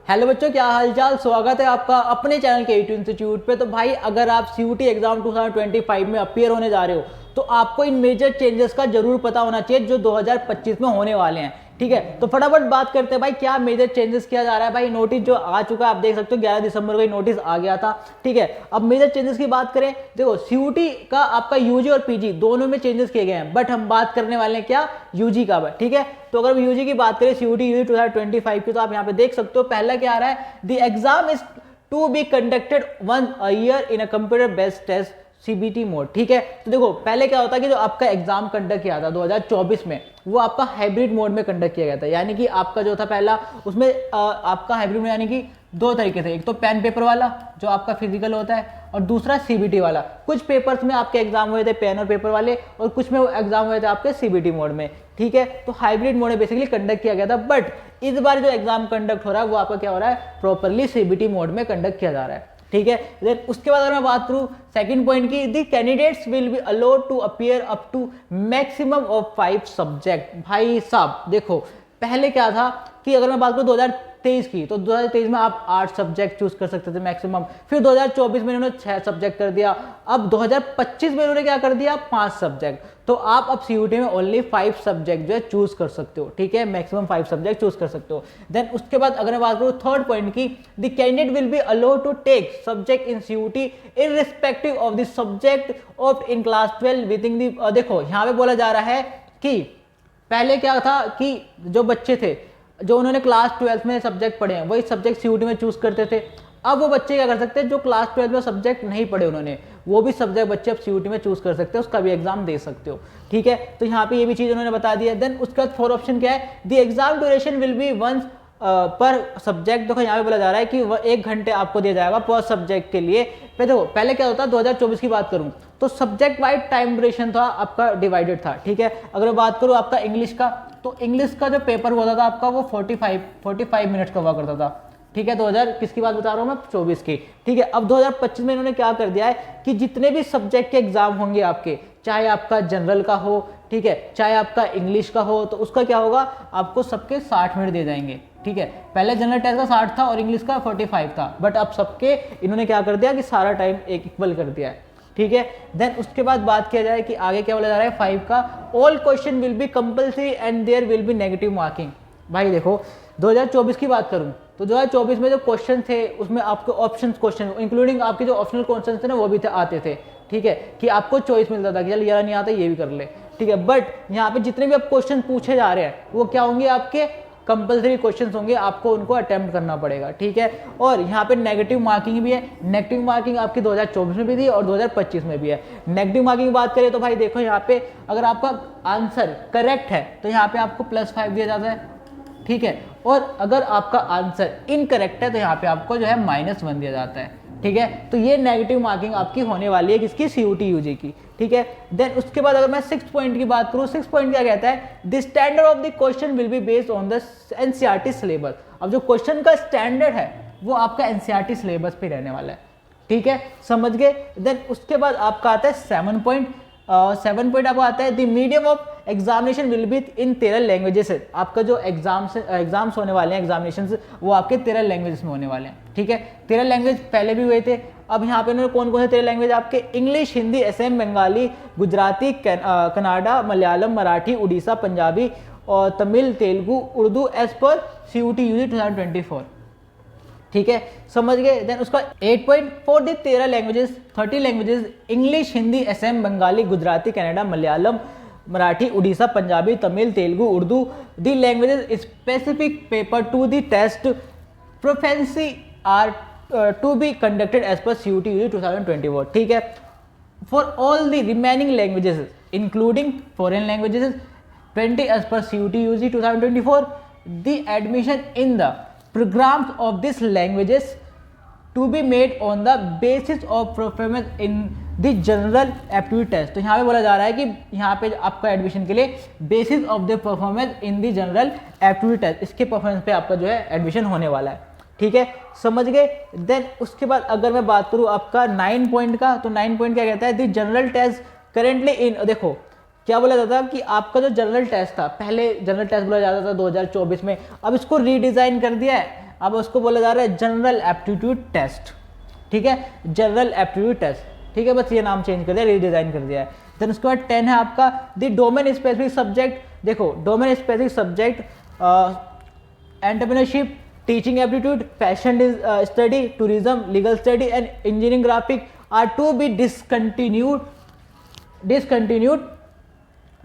Hello बच्चों, क्या हालचाल। स्वागत है आपका अपने चैनल के यूट्यूब इंस्टीट्यूट पे। तो भाई अगर आप सीयूटी एग्जाम 2025 में अपियर होने जा रहे हो तो आपको इन मेजर चेंजेस का जरूर पता होना चाहिए जो 2025 में होने वाले हैं। ठीक है, तो फटाफट बात करते हैं भाई क्या मेजर चेंजेस किया जा रहा है। भाई नोटिस जो आ चुका है आप देख सकते हो, 11 दिसंबर को नोटिस आ गया था। ठीक है, अब मेजर चेंजेस की बात करें, देखो सीयूटी का आपका यूजी और पीजी दोनों में चेंजेस किए गए हैं, बट हम बात करने वाले हैं क्या, यूजी का। ठीक है, तो अगर यूजी की बात करें सीयूटी यूजी 2025 की, तो आप यहाँ पे देख सकते हो पहला क्या आ रहा है, the exam is to be conducted one a year in a computer based test CBT mode. ठीक है, तो देखो पहले क्या होता है कि जो आपका एग्जाम कंडक्ट किया था 2024 में, वो आपका हाइब्रिड मोड में कंडक्ट किया गया था। यानी कि आपका जो था पहला उसमें आपका हाइब्रिड में यानी कि दो तरीके थे, एक तो पेन पेपर वाला जो आपका फिजिकल होता है और दूसरा सीबीटी वाला। कुछ पेपर्स में आपके एग्जाम हुए थे पेन और पेपर वाले और कुछ में एग्जाम हुए थे आपके सीबीटी मोड में। ठीक है, तो हाइब्रिड मोड में बेसिकली कंडक्ट किया गया था, बट इस बार जो एग्जाम कंडक्ट हो रहा है वो आपका क्या हो रहा है, प्रॉपरली सीबीटी मोड में कंडक्ट किया जा रहा है। ठीक है, देन उसके बाद अगर मैं बात करूं सेकंड पॉइंट की, the candidates will be allowed to appear up to maximum of 5 subject. भाई साहब देखो पहले क्या था कि अगर मैं बात करूं 2023 की, तो 2023 में आप 8 सब्जेक्ट चूज कर सकते थे मैक्सिमम, फिर 2024 में इन्होंने 6 सब्जेक्ट कर दिया, अब 2025 में इन्होंने क्या कर दिया, 5 सब्जेक्ट। तो आप अब सीयूटी में ओनली 5 सब्जेक्ट जो है चूज कर सकते हो। ठीक है, मैक्सिमम 5 सब्जेक्ट चूज कर सकते हो। देन उसके बाद अगर मैं बात करूं थर्ड पॉइंट की, the candidate will be allowed to take subject in CUET irrespective of the subject of in class 12 within the, देखो यहाँ पे बोला जा रहा है कि पहले क्या था कि जो बच्चे थे जो उन्होंने क्लास 12 में सब्जेक्ट पढ़े हैं वही सब्जेक्ट सीयूटी में चूज करते थे। अब वो बच्चे क्या कर सकते हैं जो क्लास 12 में सब्जेक्ट नहीं पढ़े उन्होंने, वो भी सब्जेक्ट बच्चे अब सीयूटी में चूज कर सकते हैं, उसका भी एग्जाम दे सकते हो। ठीक है, तो यहाँ पे ये भी चीज उन्होंने बता दिया। देन उसका फोर्थ ऑप्शन क्या है, the exam duration will be once per subject. देखो यहाँ पे बोला जा रहा है कि 1 घंटे आपको दिया जाएगा पर सब्जेक्ट के लिए। देखो पहले क्या होता है 2024 की बात करूं तो सब्जेक्ट वाइज टाइम ड्यूरेशन था आपका डिवाइडेड था। ठीक है, अगर बात करूं आपका इंग्लिश का, तो इंग्लिश का जो पेपर होता था आपका वो 45 मिनट्स का हुआ करता था। ठीक है, 2000 किसकी बात बता रहा हूं मैं, 24 की। ठीक है, अब 2025 में इन्होंने क्या कर दिया है कि जितने भी सब्जेक्ट के एग्जाम होंगे आपके, चाहे आपका जनरल का हो, ठीक है, चाहे आपका इंग्लिश का हो, तो उसका क्या होगा, आपको सबके 60 मिनट दे जाएंगे। ठीक है, पहले जनरल टेस्ट का 60 था और इंग्लिश का 45 था, बट अब सबके इन्होंने क्या कर दिया कि सारा टाइम एक इक्वल कर दिया है। ठीक है, देन उसके बाद बात किया जाए कि आगे क्या बोला जा रहा है 5 का, all question will be compulsory and there will be negative marking. भाई देखो 2024 की बात करूं तो 2024 में जो क्वेश्चन थे उसमें आपके ऑप्शन क्वेश्चन इंक्लूडिंग आपके जो ऑप्शनल क्वेश्चन थे ना वो भी आते थे। ठीक है, कि आपको चॉइस मिलता था कि चल यार नहीं आता ये भी कर ले। ठीक है, बट यहाँ पे जितने भी अब क्वेश्चन पूछे जा रहे हैं वो क्या होंगे, आपके कंपल्सरी क्वेश्चंस होंगे, आपको उनको अटेम्प्ट करना पड़ेगा। ठीक है, और यहाँ पे नेगेटिव मार्किंग भी है। नेगेटिव मार्किंग आपकी 2024 में भी थी और 2025 में भी है। नेगेटिव मार्किंग बात करें तो भाई देखो यहाँ पे अगर आपका आंसर करेक्ट है तो यहाँ पे आपको +5 दिया जाता है। ठीक है, और अगर आपका आंसर इनकरेक्ट है तो यहाँ पे आपको जो है -1 दिया जाता है। ठीक है, तो ये नेगेटिव मार्किंग आपकी होने वाली है किसकी, सीयूटी यूजी की। ठीक है, देन उसके बाद अगर मैं 6 पॉइंट की बात करूं, 6 पॉइंट क्या कहता है, the standard of the question will be based on the NCERT syllabus. अब जो क्वेश्चन का स्टैंडर्ड है वो आपका एनसीईआरटी सिलेबस पे रहने वाला है। ठीक है, समझ गए। देन उसके बाद आपका आता है 7 पॉइंट। 7 पॉइंट आपको आता है the medium of examination will be in 13 languages. आपका जो एग्जाम्स होने वाले हैं एग्जामिनेशन वो आपके 13 लैंग्वेजेस में होने वाले हैं। ठीक है, 13 लैंग्वेज पहले भी हुए थे। अब यहाँ पे उन्होंने कौन कौन से 13 लैंग्वेज आपके, इंग्लिश, हिंदी, असम, बंगाली, गुजराती, कनाडा, मलयालम, मराठी, उड़ीसा, पंजाबी और Tamil, Telugu, Urdu as per CUET UG 2024। ठीक है, समझ गए। देन उसका 8 point for the 13 languages 30 languages English, Hindi, Assam, Bengali, Gujarati, Kannada, Malayalam, Marathi, Orissa, Punjabi, Tamil, Telugu, Urdu, the languages specific paper to the test proficiency are to be conducted as per CUET UG 2024। ठीक है, for all the remaining languages including foreign languages 20 as per CUET UG 2024, the admission in the programs of these languages to be made on the basis of performance in the general aptitude test। तो यहाँ पे बोला जा रहा है कि यहाँ पे आपका एडमिशन के लिए basis of the performance in the general aptitude test, इसके परफॉर्मेंस पे आपका जो है एडमिशन होने वाला है। ठीक है, समझ गए। देन उसके बाद अगर मैं बात करूँ आपका 9 पॉइंट का, तो 9 पॉइंट क्या कहता है, the general test currently in, देखो क्या बोला जाता था कि आपका जो जनरल टेस्ट था, पहले जनरल टेस्ट बोला जाता था 2024 में, अब इसको रीडिजाइन कर दिया है अब उसको बोला जा रहा है जनरल एप्टीट्यूड टेस्ट, ठीक है, जनरल एप्टीट्यूड टेस्ट, ठीक है, बस ये नाम चेंज कर दिया, रीडिजाइन कर दिया है। देन उसके बाद 10 है आपका द डोमेन स्पेसिफिक सब्जेक्ट। देखो domain specific subject entrepreneurship, teaching aptitude, fashion study, tourism, legal study and engineering graphic are to be discontinued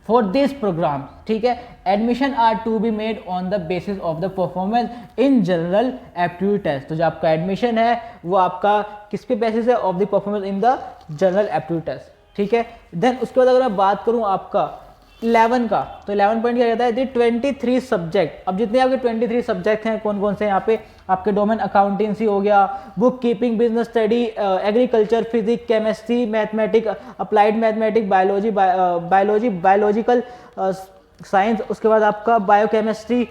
for this programme, ठीक है। Admission are to be made on the basis of the performance in general aptitude test. तो जो आपका admission है वो आपका किस पे बेसिस है, of the performance in the general aptitude test, ठीक है। देन उसके बाद अगर मैं बात करूं आपका 11 का, तो 11 पॉइंट क्या कहता है, दी 23 सब्जेक्ट। अब जितने आपके 23 सब्जेक्ट हैं कौन कौन से यहाँ पे आपके डोमेन अकाउंटेंसी हो गया, book keeping, business study, agriculture, physics, chemistry, mathematic, applied mathematic, biological science, उसके बाद आपका बायोकेमिस्ट्री,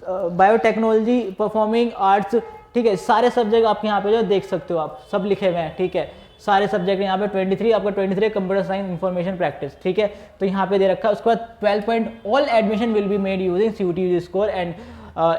बायोटेक्नोलॉजी, परफॉर्मिंग आर्ट्स, ठीक है। सारे सब्जेक्ट आपके यहाँ पे जो देख सकते हो, आप सब लिखे हुए हैं, ठीक है। सारे सब्जेक्ट यहाँ पे 23 आपका 23 कंप्यूटर साइंस इंफॉर्मेशन प्रैक्टिस, ठीक है, तो यहाँ पे दे रखा है। उसके बाद 12 point all admission will be made using CUET score and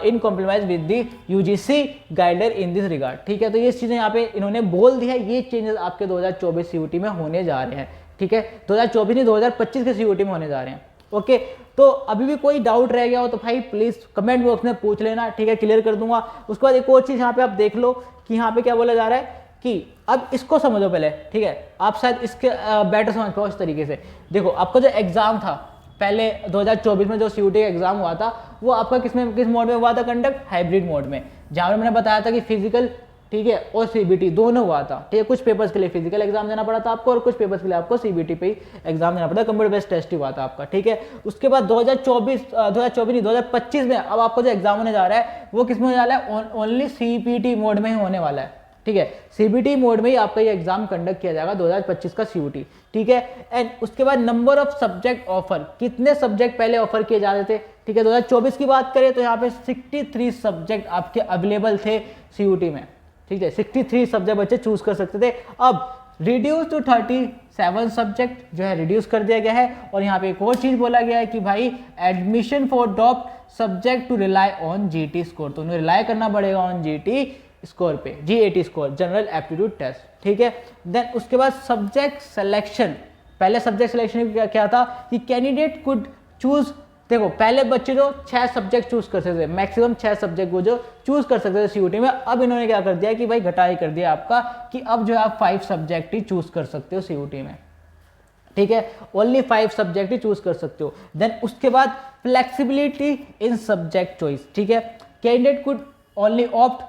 in compromise with the UGC guideline in this regard, ठीक है। तो ये चीज़ें यहाँ पे इन्होंने बोल दिया है, ये चेंजेस आपके 2024 CUET में होने जा रहे हैं, ठीक है। 2024 नहीं 2025 के CUET में होने जा रहे हैं, ओके। तो अभी भी कोई डाउट रह गया हो तो भाई प्लीज़ कमेंट बॉक्स में पूछ लेना, ठीक है, क्लियर कर दूंगा। उसके बाद एक और चीज़ यहाँ पे आप देख लो कि यहाँ पे क्या बोला जा रहा है कि अब इसको समझो पहले, ठीक है, आप शायद इसके बेटर समझ पाओ इस तरीके से। देखो आपका जो एग्जाम था पहले 2024 में जो CUET का एग्जाम हुआ था वो आपका किस मोड में हुआ था, कंडक्ट हाइब्रिड मोड में, जहाँ मैंने बताया था कि फिजिकल, ठीक है, और CBT दोनों हुआ था, ठीक है। कुछ पेपर्स के लिए फिजिकल एग्जाम देना पड़ा था आपको और कुछ पेपर्स के लिए आपको CBT पे ही एग्जाम देना पड़ा, कंप्यूटर बेस्ड टेस्ट ही हुआ था आपका, ठीक है। उसके बाद 2025 में अब आपको जो एग्जाम होने जा रहा है वो किस में होने जा रहा है, ओनली CBT मोड में ही होने वाला है, ठीक है। CBT मोड में ही आपका ये एग्जाम कंडक्ट किया जाएगा 2025 का CUET, ठीक है। एंड उसके बाद नंबर ऑफ सब्जेक्ट ऑफर, कितने सब्जेक्ट पहले ऑफर किए जाते थे, ठीक है। 2024 की बात करें तो यहाँ पे 63 सब्जेक्ट आपके अवेलेबल थे CUET में, ठीक है। 63 सब्जेक्ट बच्चे चूज कर सकते थे। अब रिड्यूस टू 37 सब्जेक्ट जो है रिड्यूस कर दिया गया है। और यहाँ पे एक और चीज बोला गया है कि भाई admission for drop subject to rely on GT score, तो उन्हें रिलाई करना पड़ेगा ऑन GT स्कोर पे, GAT score, general aptitude test, ठीक है। देन उसके बाद सब्जेक्ट सिलेक्शन, पहले सब्जेक्ट सिलेक्शन क्या था कि कैंडिडेट कुड चूज, देखो पहले बच्चे जो 6 सब्जेक्ट चूज कर सकते थे, मैक्सिमम 6 सब्जेक्ट वो जो चूज कर सकते थे CUET में, अब इन्होंने क्या कर दिया कि भाई घटा ही कर दिया आपका कि अब जो है आप 5 सब्जेक्ट ही चूज कर सकते हो CUET में, ठीक है। ओनली 5 सब्जेक्ट ही चूज कर सकते हो। देन उसके बाद फ्लेक्सिबिलिटी इन सब्जेक्ट चॉइस, ठीक है। कैंडिडेट कुड ओनली ऑप्ट,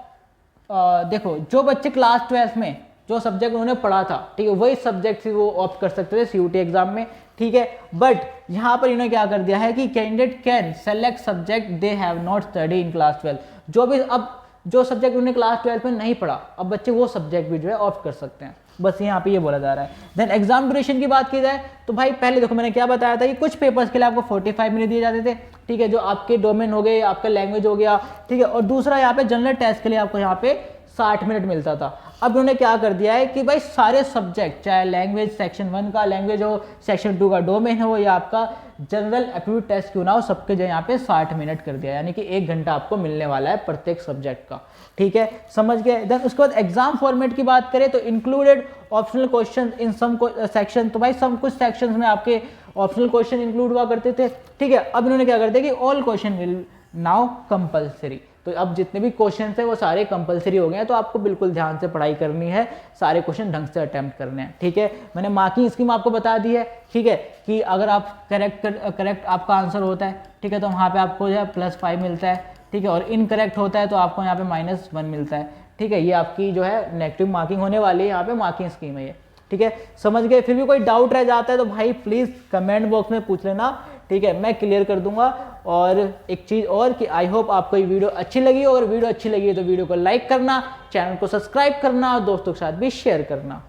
देखो जो बच्चे क्लास 12 में जो सब्जेक्ट उन्होंने पढ़ा था, ठीक है, वही सब्जेक्ट से वो ऑप्ट कर सकते थे CUET एग्जाम में, ठीक है। बट यहाँ पर इन्होंने क्या कर दिया है कि candidate can select subject they have not study in class 12, जो भी अब जो सब्जेक्ट उन्होंने क्लास 12 में नहीं पढ़ा, अब बच्चे वो सब्जेक्ट भी जो है ऑप्ट कर सकते हैं, बस यहाँ पे ये बोला जा रहा है। देन एग्जाम ड्यूरेशन की बात की जाए तो भाई पहले देखो मैंने क्या बताया था कि कुछ पेपर्स के लिए आपको 45 मिनट दिए जाते थे, ठीक है, जो आपके डोमेन हो गए, आपका लैंग्वेज हो गया, ठीक है। और दूसरा यहाँ पे जनरल टेस्ट के लिए आपको यहाँ पे 60 मिनट मिलता था। अब उन्होंने क्या कर दिया है कि भाई सारे सब्जेक्ट, चाहे लैंग्वेज सेक्शन 1 का लैंग्वेज हो, सेक्शन 2 का डोमेन हो या आपका जनरल एप्टीट्यूड टेस्ट क्यों ना हो, सबके जो यहाँ पे 60 मिनट कर दिया, यानी कि 1 घंटा आपको मिलने वाला है प्रत्येक सब्जेक्ट का, ठीक है, समझ गए। देन उसके बाद एग्जाम फॉर्मेट की बात करें तो included optional question in some section, तो भाई सब कुछ सेक्शंस में आपके ऑप्शनल क्वेश्चन इंक्लूड हुआ करते थे, ठीक है। अब इन्होंने क्या कर दिया कि all question will now compulsory, तो अब जितने भी क्वेश्चन है वो सारे कंपलसरी हो गए हैं, तो आपको बिल्कुल ध्यान से पढ़ाई करनी है, सारे क्वेश्चन ढंग से अटेम्प्ट करने हैं, ठीक है। मैंने मार्किंग स्कीम आपको बता दी है, ठीक है, कि अगर आप करेक्ट आपका आंसर होता है, ठीक है, तो वहाँ पे आपको जो है +5 मिलता है, ठीक है, और इनकरेक्ट होता है तो आपको यहाँ पे -1 मिलता है, ठीक है। ये आपकी जो है नेगेटिव मार्किंग होने वाली है, यहाँ पे मार्किंग स्कीम है ये, ठीक है, समझ गए। फिर भी कोई डाउट रह जाता है तो भाई प्लीज़ कमेंट बॉक्स में पूछ लेना, ठीक है, मैं क्लियर कर दूंगा। और एक चीज़ और कि आई होप आपको ये वीडियो अच्छी लगी हो, अगर वीडियो अच्छी लगी है तो वीडियो को लाइक करना, चैनल को सब्सक्राइब करना और दोस्तों के साथ भी शेयर करना।